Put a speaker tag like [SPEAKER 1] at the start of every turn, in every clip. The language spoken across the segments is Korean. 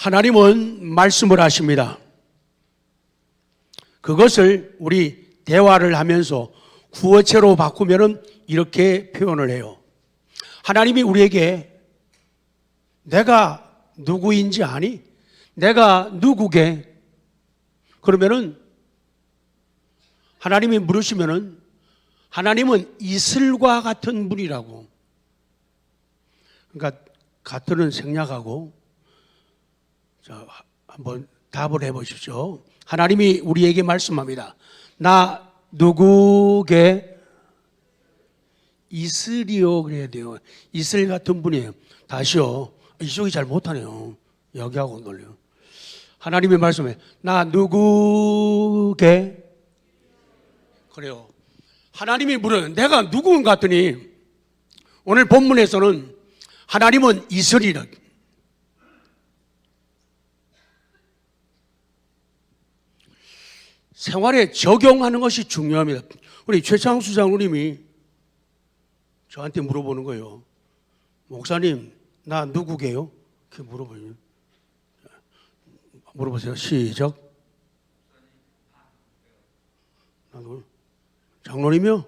[SPEAKER 1] 하나님은 말씀을 하십니다. 그것을 우리 대화를 하면서 구어체로 바꾸면 이렇게 표현을 해요. 하나님이 우리에게 내가 누구인지 아니? 내가 누구게? 그러면은 하나님이 물으시면은 하나님은 이슬과 같은 분이라고. 그러니까 같은은 생략하고, 자, 한번 답을 해보십시오. 하나님이 우리에게 말씀합니다. 나 누구게? 이슬이요. 그래야 돼요. 이슬 같은 분이에요. 다시요. 이쪽이 잘 못하네요. 여기하고 놀려. 하나님이 말씀해. 나 누구게? 그래요. 하나님이 물어요. 내가 누구인가 했더니 오늘 본문에서는 하나님은 이슬이라. 생활에 적용하는 것이 중요합니다. 우리 최창수 장로님이 저한테 물어보는 거예요. 목사님, 나 누구게요? 그렇게 물어보요. 물어보세요. 시작. 나도 장로님이요?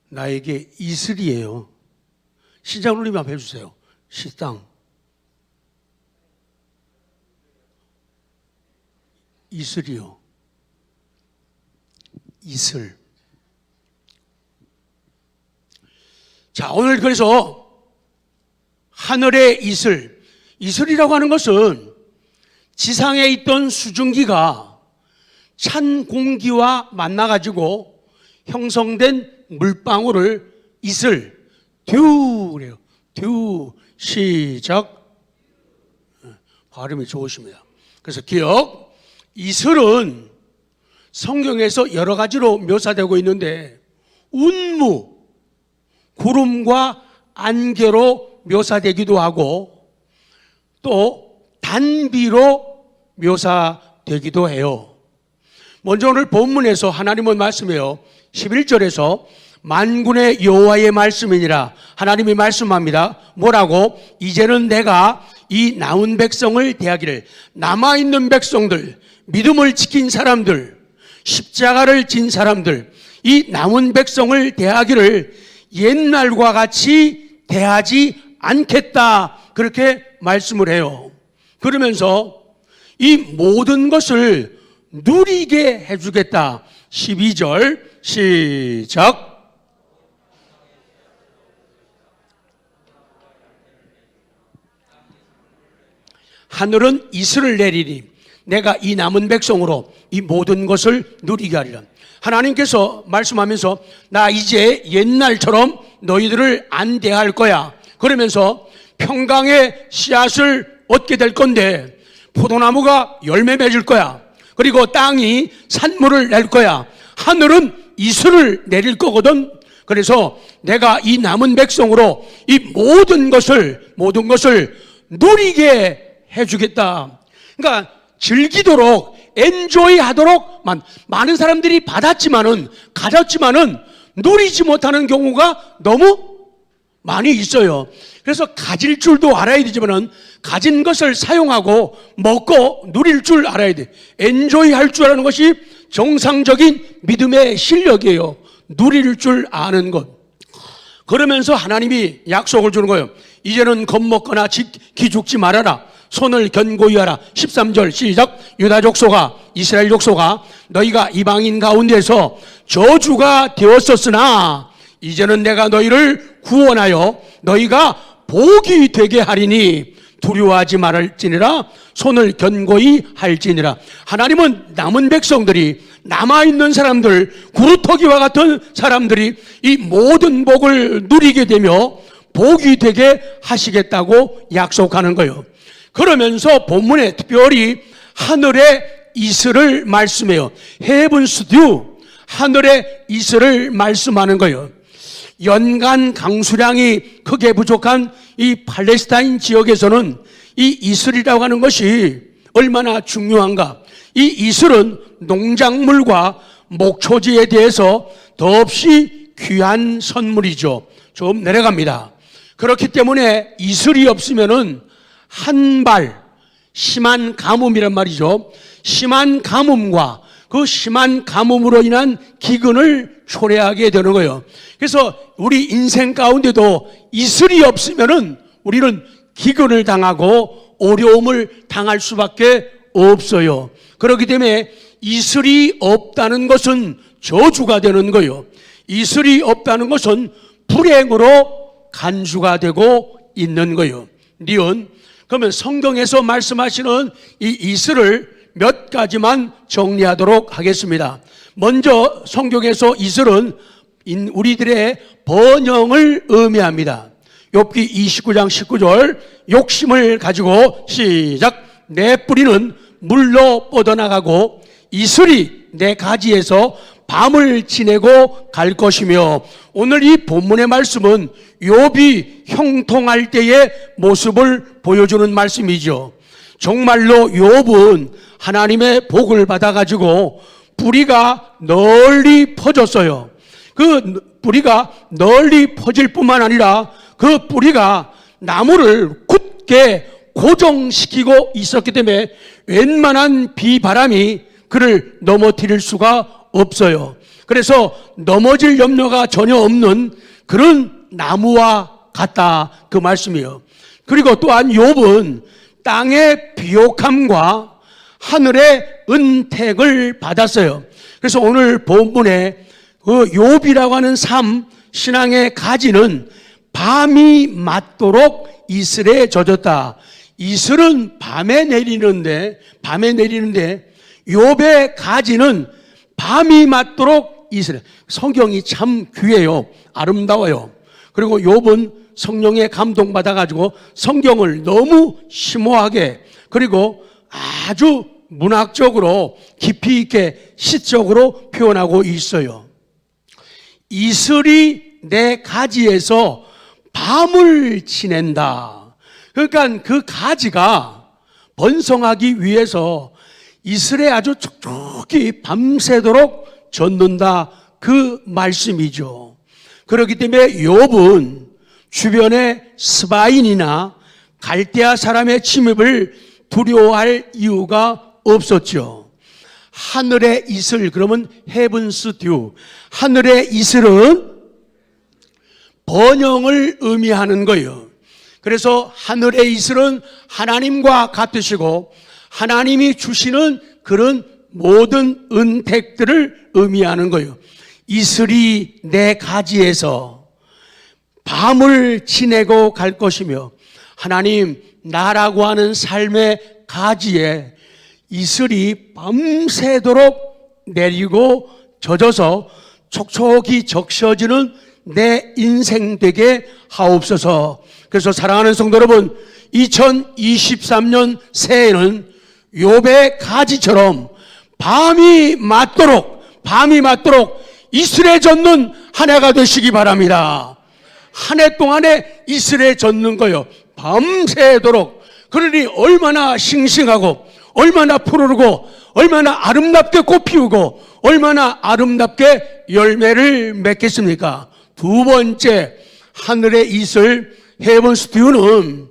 [SPEAKER 1] 나에게 이슬이에요. 신장로님 한번 해주세요. 식당. 이슬이요. 이슬. 자, 오늘 그래서 하늘의 이슬. 이슬이라고 하는 것은 지상에 있던 수증기가 찬 공기와 만나가지고 형성된 물방울을 이슬, 듀, 그래요. 듀, 시작. 발음이 좋으십니다. 그래서 기억, 이슬은 성경에서 여러 가지로 묘사되고 있는데 운무, 구름과 안개로 묘사되기도 하고 또 단비로 묘사되기도 해요. 먼저 오늘 본문에서 하나님은 말씀해요. 11절에서 만군의 여호와의 말씀이니라. 하나님이 말씀합니다. 뭐라고? 이제는 내가 이 남은 백성을 대하기를, 남아있는 백성들, 믿음을 지킨 사람들, 십자가를 진 사람들, 이 남은 백성을 대하기를 옛날과 같이 대하지 않겠다. 그렇게 말씀을 해요. 그러면서 이 모든 것을 누리게 해주겠다. 12절 시작. 하늘은 이슬을 내리니 내가 이 남은 백성으로 이 모든 것을 누리게 하리라. 하나님께서 말씀하면서 나 이제 옛날처럼 너희들을 안 대할 거야. 그러면서 평강의 씨앗을 얻게 될 건데 포도나무가 열매 맺을 거야. 그리고 땅이 산물을 낼 거야. 하늘은 이슬을 내릴 거거든. 그래서 내가 이 남은 백성으로 이 모든 것을 누리게 해주겠다. 그러니까 즐기도록, 엔조이 하도록 많은 사람들이 가졌지만은 누리지 못하는 경우가 너무 많이 있어요. 그래서 가질 줄도 알아야 되지만은 가진 것을 사용하고 먹고 누릴 줄 알아야 돼. 엔조이 할 줄 아는 것이 정상적인 믿음의 실력이에요. 누릴 줄 아는 것. 그러면서 하나님이 약속을 주는 거예요. 이제는 겁먹거나 기죽지 말아라. 손을 견고히 하라. 13절 시작. 유다 족속아, 이스라엘 족속아, 너희가 이방인 가운데서 저주가 되었었으나 이제는 내가 너희를 구원하여 너희가 복이 되게 하리니 두려워하지 말을지니라. 손을 견고히 할지니라. 하나님은 남은 백성들이, 남아있는 사람들, 구루터기와 같은 사람들이 이 모든 복을 누리게 되며 복이 되게 하시겠다고 약속하는 거예요. 그러면서 본문에 특별히 하늘의 이슬을 말씀해요. Heaven's dew, 하늘의 이슬을 말씀하는 거예요. 연간 강수량이 크게 부족한 이 팔레스타인 지역에서는 이 이슬이라고 하는 것이 얼마나 중요한가. 이 이슬은 농작물과 목초지에 대해서 더없이 귀한 선물이죠. 좀 내려갑니다. 그렇기 때문에 이슬이 없으면은 한 발, 심한 가뭄이란 말이죠. 심한 가뭄과 그 심한 가뭄으로 인한 기근을 초래하게 되는 거예요. 그래서 우리 인생 가운데도 이슬이 없으면은 우리는 기근을 당하고 어려움을 당할 수밖에 없어요. 그렇기 때문에 이슬이 없다는 것은 저주가 되는 거예요. 이슬이 없다는 것은 불행으로 간주가 되고 있는 거예요. 니은 그러면 성경에서 말씀하시는 이 이슬을 몇 가지만 정리하도록 하겠습니다. 먼저 성경에서 이슬은 우리들의 번영을 의미합니다. 욥기 29장 19절 욕심을 가지고 시작. 내 뿌리는 물로 뻗어나가고 이슬이 내 가지에서 밤을 지내고 갈 것이며, 오늘 이 본문의 말씀은 욥이 형통할 때의 모습을 보여주는 말씀이죠. 정말로 욥은 하나님의 복을 받아가지고 뿌리가 널리 퍼졌어요. 그 뿌리가 널리 퍼질 뿐만 아니라 그 뿌리가 나무를 굳게 고정시키고 있었기 때문에 웬만한 비바람이 그를 넘어뜨릴 수가 없어요. 그래서 넘어질 염려가 전혀 없는 그런 나무와 같다, 그 말씀이에요. 그리고 또한 욥은 땅의 비옥함과 하늘의 은택을 받았어요. 그래서 오늘 본문에 그 욥이라고 하는 삶, 신앙의 가지는 밤이 맞도록 이슬에 젖었다. 이슬은 밤에 내리는데 욥의 가지는 밤이 맞도록 이슬에. 성경이 참 귀해요. 아름다워요. 그리고 욥은 성령에 감동받아가지고 성경을 너무 심오하게, 그리고 아주 문학적으로 깊이 있게 시적으로 표현하고 있어요. 이슬이 내 가지에서 밤을 지낸다. 그러니까 그 가지가 번성하기 위해서 이슬에 아주 촉촉히 밤새도록 젖는다, 그 말씀이죠. 그렇기 때문에 욥은 주변의 스바인이나 갈대아 사람의 침입을 두려워할 이유가 없었죠. 하늘의 이슬, 그러면 헤븐스 듀, 하늘의 이슬은 번영을 의미하는 거예요. 그래서 하늘의 이슬은 하나님과 같으시고 하나님이 주시는 그런 모든 은택들을 의미하는 거예요. 이슬이 내 가지에서 밤을 지내고 갈 것이며, 하나님, 나라고 하는 삶의 가지에 이슬이 밤새도록 내리고 젖어서 촉촉이 적셔지는 내 인생 되게 하옵소서. 그래서 사랑하는 성도 여러분, 2023년 새해에는 욥의 가지처럼 밤이 맞도록 이슬에 젖는 한 해가 되시기 바랍니다. 한 해 동안에 이슬에 젖는 거요, 밤새도록. 그러니 얼마나 싱싱하고 얼마나 푸르르고 얼마나 아름답게 꽃 피우고 얼마나 아름답게 열매를 맺겠습니까? 두 번째, 하늘의 이슬, 헤븐스 듀는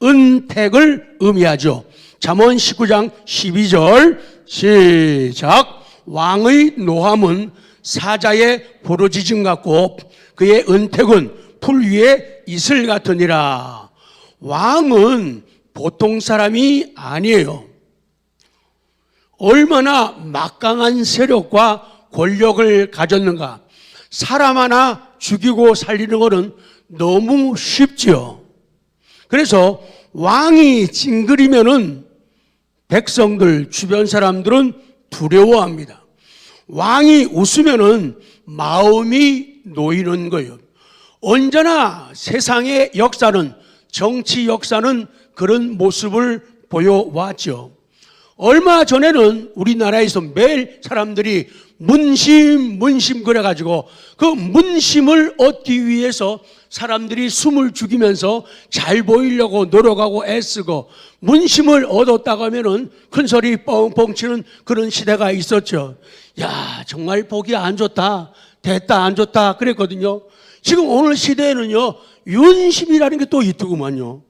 [SPEAKER 1] 은택을 의미하죠. 잠언 19장 12절 시작. 왕의 노함은 사자의 부르짖음 같고 그의 은택은 풀 위에 이슬 같으니라. 왕은 보통 사람이 아니에요. 얼마나 막강한 세력과 권력을 가졌는가. 사람 하나 죽이고 살리는 것은 너무 쉽지요. 그래서 왕이 찡그리면은 백성들, 주변 사람들은 두려워합니다. 왕이 웃으면은 마음이 놓이는 거예요. 언제나 세상의 역사는, 정치 역사는 그런 모습을 보여왔죠. 얼마 전에는 우리나라에서 매일 사람들이 문심 그래가지고 그 문심을 얻기 위해서 사람들이 숨을 죽이면서 잘 보이려고 노력하고 애쓰고, 문심을 얻었다고 하면은 큰 소리 뻥뻥 치는 그런 시대가 있었죠. 야, 정말 보기 안 좋다, 됐다, 안 좋다 그랬거든요. 지금 오늘 시대에는요, 윤심이라는 게 또 있더구만요.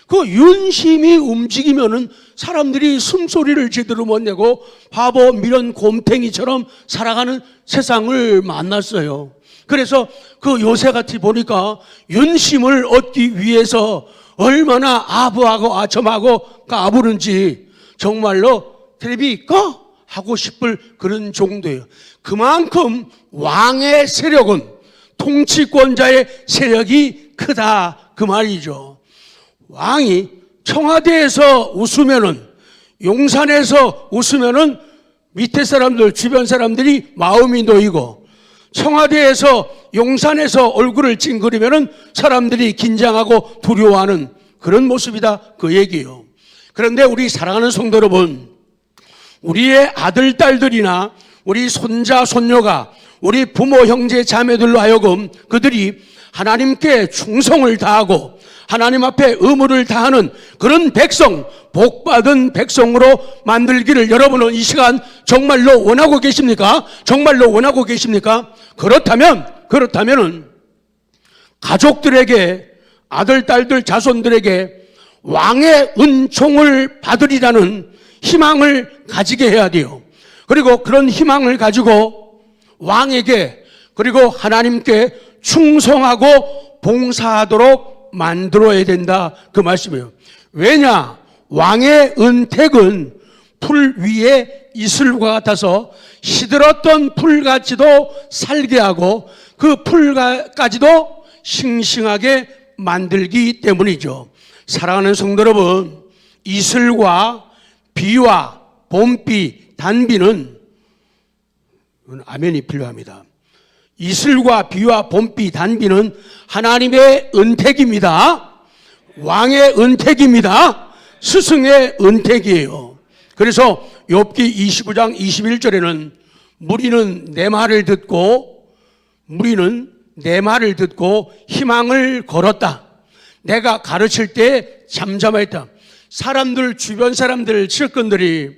[SPEAKER 1] 그 윤심이 움직이면은 사람들이 숨소리를 제대로 못 내고 바보 미련 곰탱이처럼 살아가는 세상을 만났어요. 그래서 그 요새같이 보니까 윤심을 얻기 위해서 얼마나 아부하고 아첨하고 까부는지 정말로 텔레비 꺼 하고 싶을 그런 정도예요. 그만큼 왕의 세력은, 통치권자의 세력이 크다 그 말이죠. 왕이 청와대에서 웃으면은, 용산에서 웃으면은 밑에 사람들, 주변 사람들이 마음이 놓이고, 청와대에서 용산에서 얼굴을 찡그리면은 사람들이 긴장하고 두려워하는 그런 모습이다 그 얘기예요. 그런데 우리 사랑하는 성도 여러분, 우리의 아들, 딸들이나 우리 손자, 손녀가 우리 부모, 형제, 자매들로 하여금 그들이 하나님께 충성을 다하고 하나님 앞에 의무를 다하는 그런 백성, 복받은 백성으로 만들기를 여러분은 이 시간 정말로 원하고 계십니까? 정말로 원하고 계십니까? 그렇다면은 가족들에게, 아들, 딸들, 자손들에게 왕의 은총을 받으리라는 희망을 가지게 해야 돼요. 그리고 그런 희망을 가지고 왕에게, 그리고 하나님께 충성하고 봉사하도록 만들어야 된다 그 말씀이에요. 왜냐? 왕의 은택은 풀 위에 이슬과 같아서 시들었던 풀같이도 살게 하고 그 풀까지도 싱싱하게 만들기 때문이죠. 사랑하는 성도 여러분, 이슬과 비와 봄비, 단비는 아멘이 필요합니다. 이슬과 비와 봄비, 단비는 하나님의 은택입니다. 왕의 은택입니다. 스승의 은택이에요. 그래서 욥기 29장 21절에는 무리는 내 말을 듣고 희망을 걸었다. 내가 가르칠 때 잠잠했다. 사람들, 주변 사람들, 칠근들이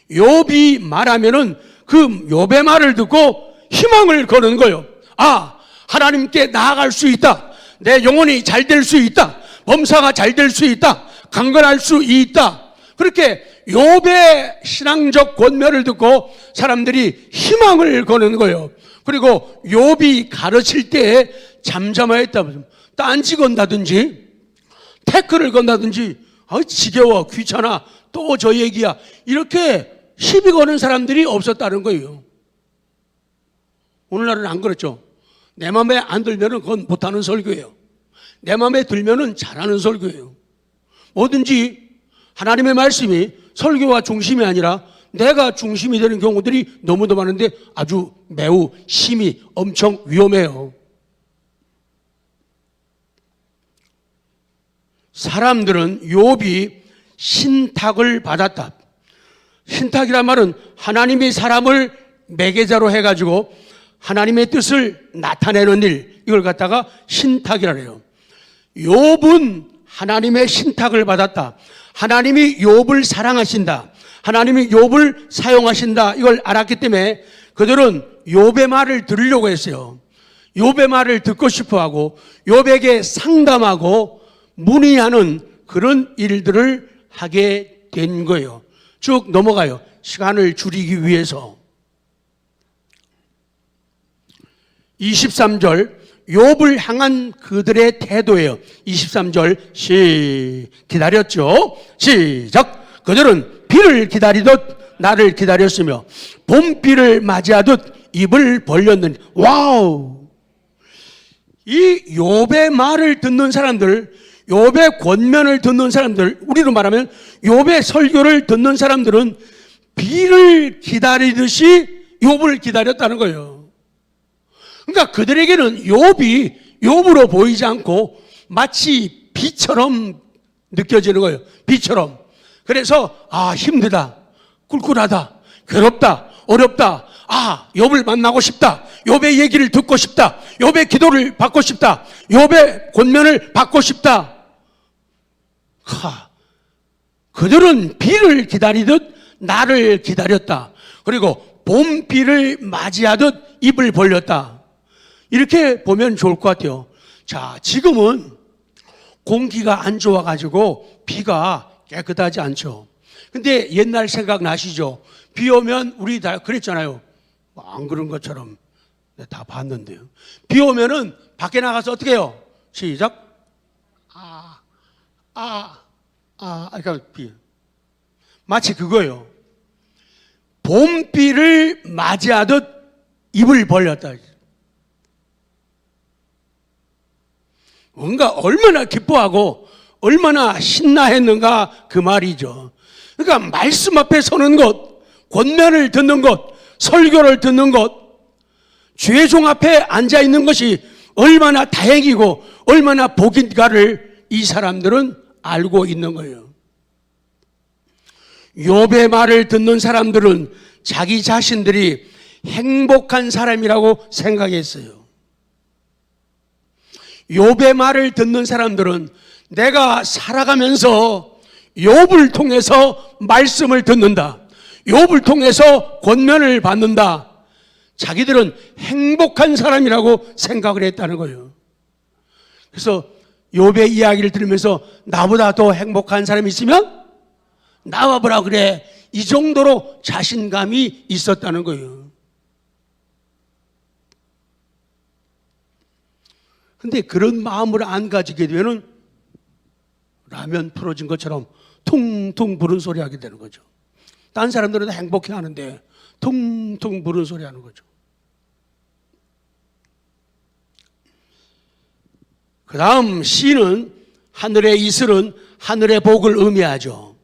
[SPEAKER 1] 욥이 말하면은 그 욥의 말을 듣고 희망을 거는 거예요. 아, 하나님께 나아갈 수 있다. 내 영혼이 잘 될 수 있다. 범사가 잘 될 수 있다. 강건할 수 있다. 그렇게 욥의 신앙적 권면을 듣고 사람들이 희망을 거는 거예요. 그리고 욥이 가르칠 때 잠잠하였다. 딴지 건다든지 태클을 건다든지 지겨워, 귀찮아, 또 저 얘기야, 이렇게 시비 거는 사람들이 없었다는 거예요. 오늘날은 안 그렇죠. 내 마음에 안 들면은 그건 못하는 설교예요. 내 마음에 들면은 잘하는 설교예요. 뭐든지 하나님의 말씀이 설교가 중심이 아니라 내가 중심이 되는 경우들이 너무도 많은데 아주 매우 심히 엄청 위험해요. 사람들은 욥이 신탁을 받았다. 신탁이란 말은 하나님이 사람을 매개자로 해가지고 하나님의 뜻을 나타내는 일, 이걸 갖다가 신탁이라 해요. 욥은 하나님의 신탁을 받았다. 하나님이 욥을 사랑하신다. 하나님이 욥을 사용하신다. 이걸 알았기 때문에 그들은 욥의 말을 들으려고 했어요. 욥의 말을 듣고 싶어하고 욥에게 상담하고 문의하는 그런 일들을 하게 된 거예요. 쭉 넘어가요. 시간을 줄이기 위해서. 23절, 욥을 향한 그들의 태도예요. 23절 기다렸죠. 시작. 그들은 비를 기다리듯 나를 기다렸으며 봄비를 맞이하듯 입을 벌렸느니. 와우! 이 욥의 말을 듣는 사람들, 욥의 권면을 듣는 사람들, 우리로 말하면 욥의 설교를 듣는 사람들은 비를 기다리듯이 욥을 기다렸다는 거예요. 그러니까 그들에게는 욥이 욥으로 보이지 않고 마치 비처럼 느껴지는 거예요. 비처럼. 그래서 힘들다, 꿀꿀하다, 괴롭다, 어렵다, 욥을 만나고 싶다, 욥의 얘기를 듣고 싶다, 욥의 기도를 받고 싶다, 욥의 권면을 받고 싶다. 그들은 비를 기다리듯 나를 기다렸다. 그리고 봄비를 맞이하듯 입을 벌렸다. 이렇게 보면 좋을 것 같아요. 자, 지금은 공기가 안 좋아가지고 비가 깨끗하지 않죠. 근데 옛날 생각나시죠? 비 오면 우리 다 그랬잖아요. 안 그런 것처럼 다 봤는데요. 비 오면은 밖에 나가서 어떻게 해요? 시작. 그러니까 비. 마치 그거예요. 봄비를 맞이하듯 입을 벌렸다. 뭔가 얼마나 기뻐하고 얼마나 신나했는가 그 말이죠. 그러니까 말씀 앞에 서는 것, 권면을 듣는 것, 설교를 듣는 것, 주의 종 앞에 앉아 있는 것이 얼마나 다행이고 얼마나 복인가를 이 사람들은 알고 있는 거예요. 욥의 말을 듣는 사람들은 자기 자신들이 행복한 사람이라고 생각했어요. 욥의 말을 듣는 사람들은 내가 살아가면서 욥을 통해서 말씀을 듣는다, 욥을 통해서 권면을 받는다, 자기들은 행복한 사람이라고 생각을 했다는 거예요. 그래서 욥의 이야기를 들으면서 나보다 더 행복한 사람이 있으면 나와보라 그래, 이 정도로 자신감이 있었다는 거예요. 근데 그런 마음을 안 가지게 되면 라면 풀어진 것처럼 퉁퉁 부른 소리 하게 되는 거죠. 딴 사람들은 행복해 하는데 퉁퉁 부른 소리 하는 거죠. 그 다음 시는 하늘의 이슬은 하늘의 복을 의미하죠.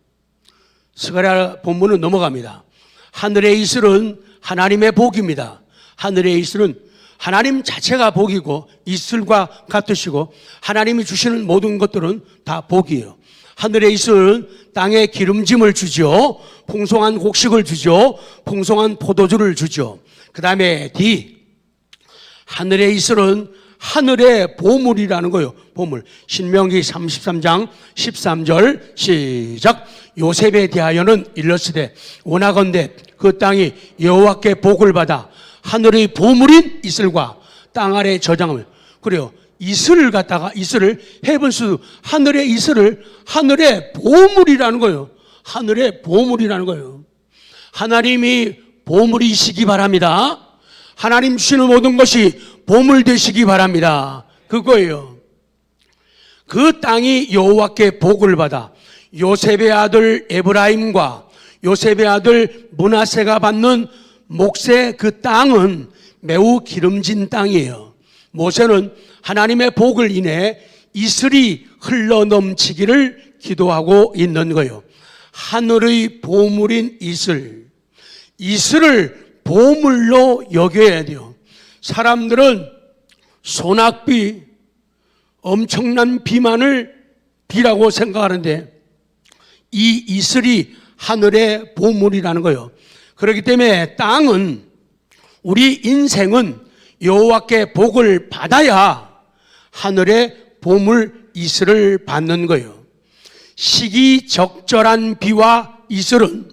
[SPEAKER 1] 스가랴 본문은 넘어갑니다. 하늘의 이슬은 하나님의 복입니다. 하늘의 이슬은 하나님 자체가 복이고 이슬과 같으시고 하나님이 주시는 모든 것들은 다 복이에요. 하늘의 이슬은 땅에 기름짐을 주죠. 풍성한 곡식을 주죠. 풍성한 포도주를 주죠. 그 다음에 D, 하늘의 이슬은 하늘의 보물이라는 거예요. 보물. 신명기 33장 13절 시작. 요셉에 대하여는 일렀으되 원하건대 그 땅이 여호와께 복을 받아 하늘의 보물인 이슬과 땅 아래 저장을. 그래요. 이슬을 갖다가 이슬을 헤븐스, 하늘의 이슬을 하늘의 보물이라는 거예요. 하늘의 보물이라는 거예요. 하나님이 보물이시기 바랍니다. 하나님 주시는 모든 것이 보물 되시기 바랍니다. 그거예요. 그 땅이 여호와께 복을 받아 요셉의 아들 에브라임과 요셉의 아들 므낫세가 받는 몫의 그 땅은 매우 기름진 땅이에요. 모세는 하나님의 복을 인해 이슬이 흘러넘치기를 기도하고 있는 거예요. 하늘의 보물인 이슬, 이슬을 보물로 여겨야 돼요. 사람들은 소낙비, 엄청난 비만을 비라고 생각하는데 이 이슬이 하늘의 보물이라는 거예요. 그렇기 때문에 땅은, 우리 인생은 여호와께 복을 받아야 하늘의 보물 이슬을 받는 거예요. 시기적절한 비와 이슬은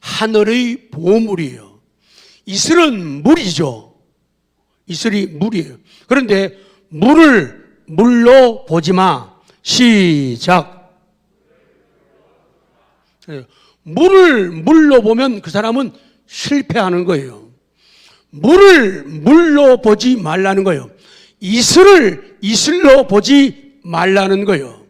[SPEAKER 1] 하늘의 보물이에요. 이슬은 물이죠. 이슬이 물이에요. 그런데 물을 물로 보지 마. 시작. 물을 물로 보면 그 사람은 실패하는 거예요. 물을 물로 보지 말라는 거예요. 이슬을 이슬로 보지 말라는 거예요.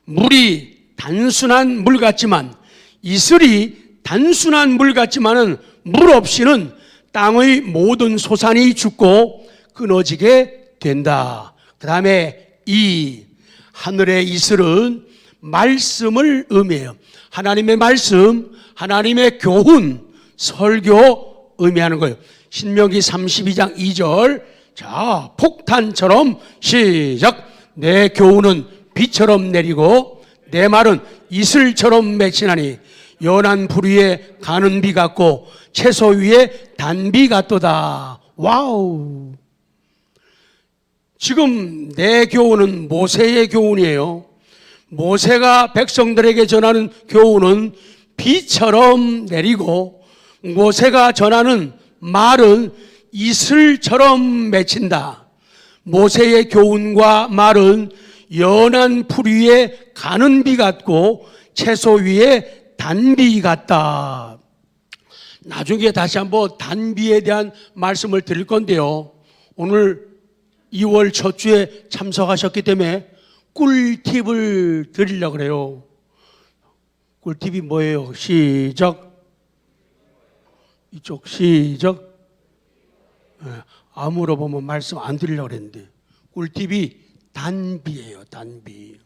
[SPEAKER 1] 물이 단순한 물 같지만, 이슬이 단순한 물 같지만은 물 없이는 땅의 모든 소산이 죽고 끊어지게 된다. 그 다음에 이 하늘의 이슬은 말씀을 의미해요. 하나님의 말씀, 하나님의 교훈, 설교 의미하는 거예요. 신명기 32장 2절. 자, 폭탄처럼 시작. 내 교훈은 비처럼 내리고 내 말은 이슬처럼 맺히나니 연한 불 위에 가는 비 같고 채소 위에 단비 같도다. 와우. 지금 내 교훈은 모세의 교훈이에요. 모세가 백성들에게 전하는 교훈은 비처럼 내리고 모세가 전하는 말은 이슬처럼 맺힌다. 모세의 교훈과 말은 연한 풀 위에 가는 비 같고 채소 위에 단비 같다. 나중에 다시 한번 단비에 대한 말씀을 드릴 건데요. 오늘 2월 첫 주에 참석하셨기 때문에 꿀팁을 드리려고 그래요. 꿀팁이 뭐예요? 시작. 이쪽 시작. 아무로 보면 말씀 안 드리려고 그랬는데 꿀팁이 단비예요. 단비.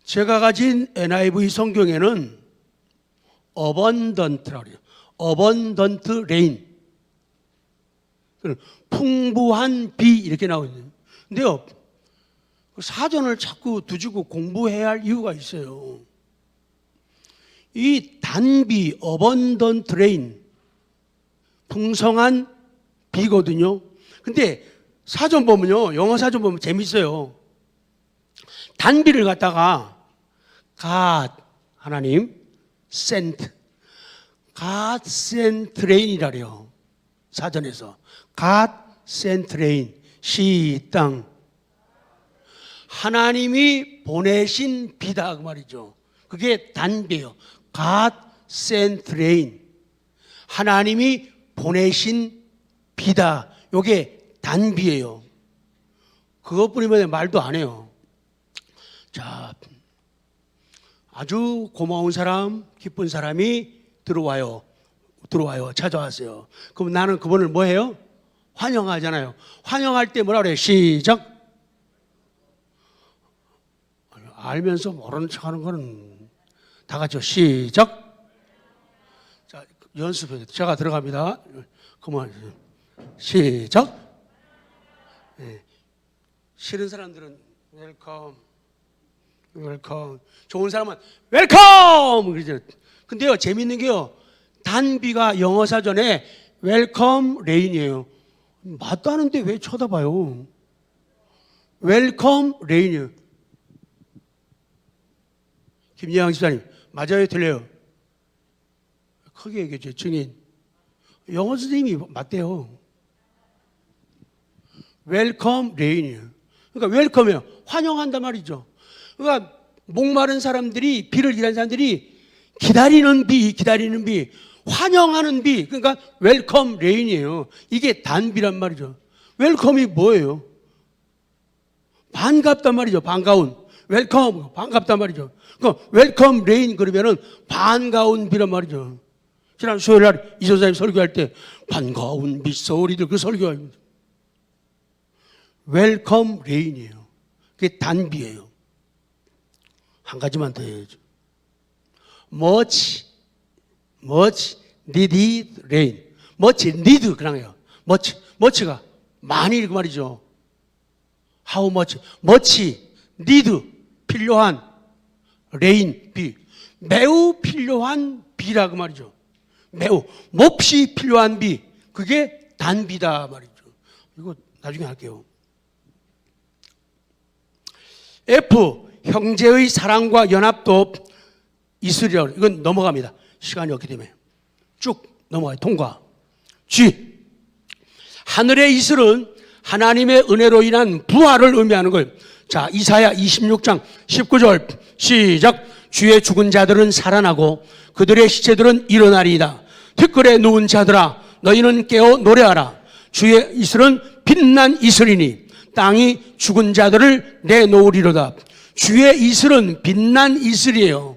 [SPEAKER 1] 제가 가진 NIV 성경에는 abundant라고 해요. abundant rain. 풍부한 비 이렇게 나오거든요. 근데요, 사전을 자꾸 두지고 공부해야 할 이유가 있어요. 이 단비, abundant rain, 풍성한 비거든요. 근데 사전 보면요, 영어 사전 보면 재밌어요. 단비를 갖다가 God, 하나님, sent, God sent rain이라 그래요. 사전에서 God sent rain, 시 땅. 하나님이 보내신 비다 그 말이죠. 그게 단비예요. God sent rain, 하나님이 보내신 비다. 요게 단비예요. 그것뿐이면 말도 안 해요. 자, 아주 고마운 사람, 기쁜 사람이 들어와요. 찾아왔어요. 그럼 나는 그분을 뭐 해요? 환영하잖아요. 환영할 때 뭐라 그래요? 시작. 알면서 모르는 척 하는 거는 다 같이요. 시작. 자, 연습해요. 제가 들어갑니다. 그만. 시작. 네. 싫은 사람들은 웰컴, 웰컴. 좋은 사람은 웰컴! 그러죠. 근데요, 재밌는 게요, 단비가 영어 사전에 웰컴 레인이에요. 맞다는데 왜 쳐다봐요? 웰컴 레인이에요. 김예왕 집사님, 맞아요? 틀려요? 크게 얘기해줘요, 증인. 영어 선생님이 맞대요. 웰컴 레인이에요. 그러니까 웰컴이에요. 환영한단 말이죠. 그러니까 목마른 사람들이, 비를 기다리는 사람들이 기다리는 비, 환영하는 비, 그러니까 웰컴 레인이에요. 이게 단비란 말이죠. 웰컴이 뭐예요? 반갑단 말이죠. 반가운. 웰컴, 반갑단 말이죠. 그러니까 웰컴 레인 그러면은 반가운 비란 말이죠. 지난 수요일 날 이선사님 설교할 때 반가운 빗소리들 그 설교합니다. 웰컴 레인이에요. 그게 단비예요. 한 가지만 더 해야죠. much needed rain. much need 그냥 해요. much가 많이 그 말이죠. how much need 필요한 rain 비, 매우 필요한 비라 그 말이죠. 매우 몹시 필요한 비, 그게 단비다 말이죠. 이거 나중에 할게요. F, 형제의 사랑과 연합도 있으리라. 이건 넘어갑니다. 시간이 없기 때문에 쭉 넘어가요. 통과. G, 하늘의 이슬은 하나님의 은혜로 인한 부활을 의미하는 거예요. 자, 이사야 26장 19절 시작. 주의 죽은 자들은 살아나고 그들의 시체들은 일어나리이다. 티끌에 누운 자들아 너희는 깨어 노래하라. 주의 이슬은 빛난 이슬이니 땅이 죽은 자들을 내놓으리로다. 주의 이슬은 빛난 이슬이에요.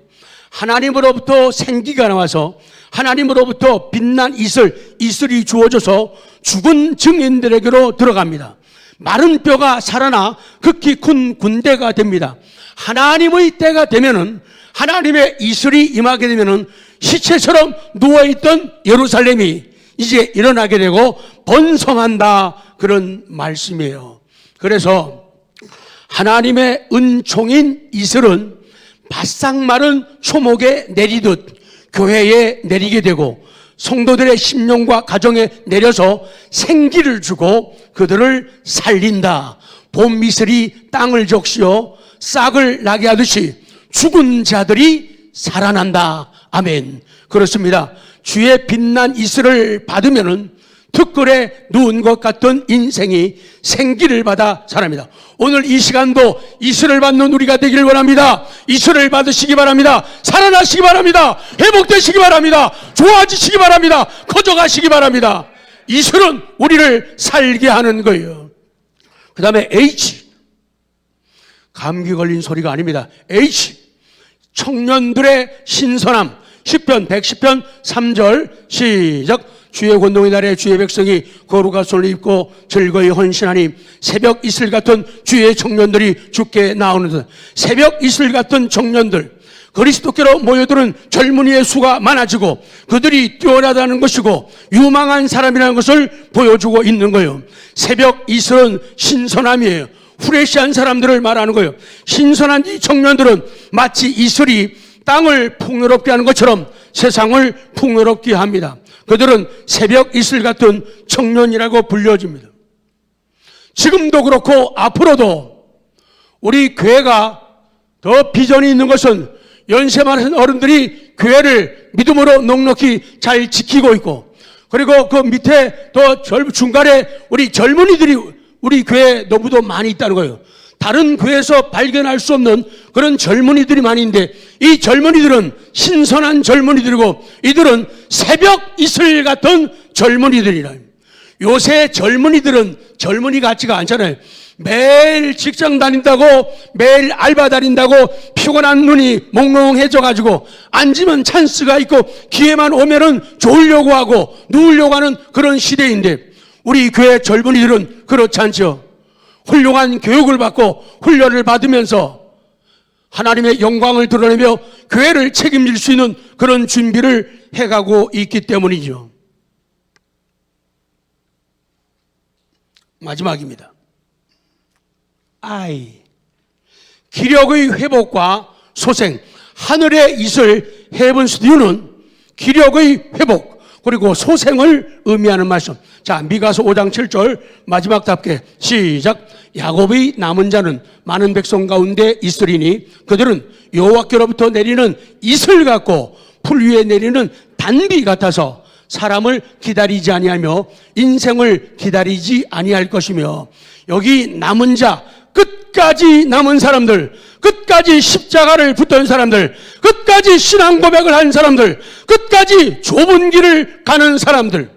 [SPEAKER 1] 하나님으로부터 생기가 나와서 하나님으로부터 빛난 이슬이 주어져서 죽은 증인들에게로 들어갑니다. 마른 뼈가 살아나 극히 큰 군대가 됩니다. 하나님의 때가 되면은, 하나님의 이슬이 임하게 되면은 시체처럼 누워있던 예루살렘이 이제 일어나게 되고 번성한다, 그런 말씀이에요. 그래서 하나님의 은총인 이슬은 바싹 마른 초목에 내리듯 교회에 내리게 되고 성도들의 심령과 가정에 내려서 생기를 주고 그들을 살린다. 봄 이슬이 땅을 적시어 싹을 나게 하듯이 죽은 자들이 살아난다. 아멘. 그렇습니다. 주의 빛난 이슬을 받으면은 특글에 누운 것 같던 인생이 생기를 받아 자랍니다. 오늘 이 시간도 이슬을 받는 우리가 되기를 원합니다. 이슬을 받으시기 바랍니다. 살아나시기 바랍니다. 회복되시기 바랍니다. 좋아지시기 바랍니다. 커져가시기 바랍니다. 이슬은 우리를 살게 하는 거예요. 그 다음에 H, 감기 걸린 소리가 아닙니다. H, 청년들의 신선함. 10편 110편 3절 시작. 주의 권능의 날에 주의 백성이 거룩한 손을 입고 즐거이 헌신하니 새벽 이슬 같은 주의 청년들이 주께 나오는 듯. 새벽 이슬 같은 청년들, 그리스도께로 모여드는 젊은이의 수가 많아지고 그들이 뛰어나다는 것이고 유망한 사람이라는 것을 보여주고 있는 거예요. 새벽 이슬은 신선함이에요. 프레시한 사람들을 말하는 거예요. 신선한 이 청년들은 마치 이슬이 땅을 풍요롭게 하는 것처럼 세상을 풍요롭게 합니다. 그들은 새벽 이슬 같은 청년이라고 불려집니다. 지금도 그렇고 앞으로도 우리 교회가 더 비전이 있는 것은 연세 많은 어른들이 교회를 믿음으로 넉넉히 잘 지키고 있고, 그리고 그 밑에 더 중간에 우리 젊은이들이 우리 교회에 너무도 많이 있다는 거예요. 다른 교회에서 발견할 수 없는 그런 젊은이들이 많이 있는데, 이 젊은이들은 신선한 젊은이들이고 이들은 새벽 이슬 같은 젊은이들이라. 요새 젊은이들은 젊은이 같지가 않잖아요. 매일 직장 다닌다고, 매일 알바 다닌다고 피곤한 눈이 몽롱해져 가지고 앉으면 찬스가 있고 기회만 오면은 졸려고 하고 누우려고 하는 그런 시대인데, 우리 교회 젊은이들은 그렇지 않죠. 훌륭한 교육을 받고 훈련을 받으면서 하나님의 영광을 드러내며 교회를 책임질 수 있는 그런 준비를 해가고 있기 때문이죠. 마지막입니다. I, 기력의 회복과 소생. 하늘의 이슬 헤븐스 듀는 기력의 회복 그리고 소생을 의미하는 말씀. 자, 미가서 5장 7절 마지막 답게 시작. 야곱의 남은 자는 많은 백성 가운데 있으리니 그들은 여호와께로부터 내리는 이슬 같고 풀 위에 내리는 단비 같아서 사람을 기다리지 아니하며 인생을 기다리지 아니할 것이며. 여기 남은 자, 끝까지 남은 사람들, 끝까지 십자가를 붙던 사람들, 끝까지 신앙 고백을 한 사람들, 끝까지 좁은 길을 가는 사람들,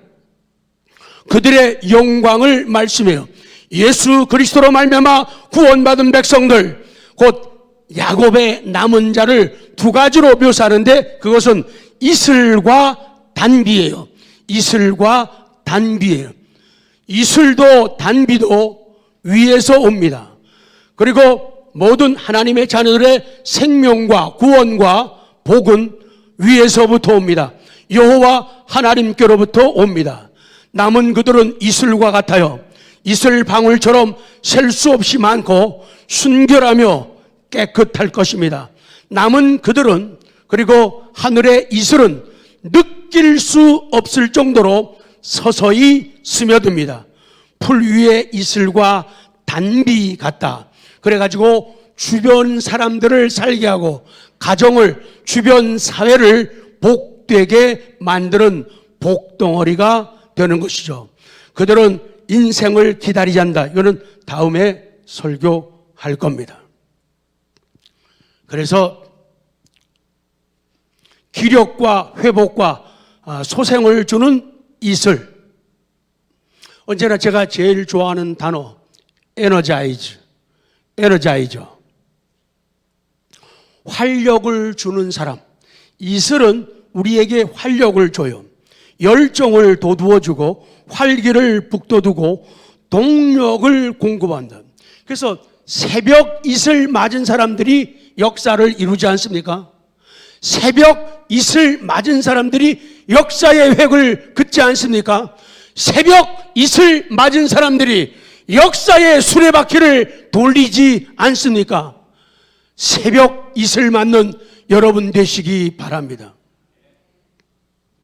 [SPEAKER 1] 그들의 영광을 말씀해요. 예수 그리스도로 말미암아 구원받은 백성들, 곧 야곱의 남은 자를 두 가지로 묘사하는데 그것은 이슬과 단비예요. 이슬과 단비예요. 이슬도 단비도 위에서 옵니다. 그리고 모든 하나님의 자녀들의 생명과 구원과 복은 위에서부터 옵니다. 여호와 하나님께로부터 옵니다. 남은 그들은 이슬과 같아요. 이슬 방울처럼 셀 수 없이 많고 순결하며 깨끗할 것입니다. 남은 그들은, 그리고 하늘의 이슬은 느낄 수 없을 정도로 서서히 스며듭니다. 풀 위의 이슬과 단비 같다. 그래가지고 주변 사람들을 살게 하고 가정을, 주변 사회를 복되게 만드는 복덩어리가 되는 것이죠. 그들은 인생을 기다리지 않는다. 이거는 다음에 설교할 겁니다. 그래서 기력과 회복과 소생을 주는 이슬. 언제나 제가 제일 좋아하는 단어 에너자이저. 활력을 주는 사람. 이슬은 우리에게 활력을 줘요. 열정을 돋우어주고 활기를 북돋우고 동력을 공급한다. 그래서 새벽 이슬 맞은 사람들이 역사를 이루지 않습니까? 새벽 이슬 맞은 사람들이 역사의 획을 긋지 않습니까? 새벽 이슬 맞은 사람들이 역사의 수레바퀴를 돌리지 않습니까? 새벽 이슬 맞는 여러분 되시기 바랍니다.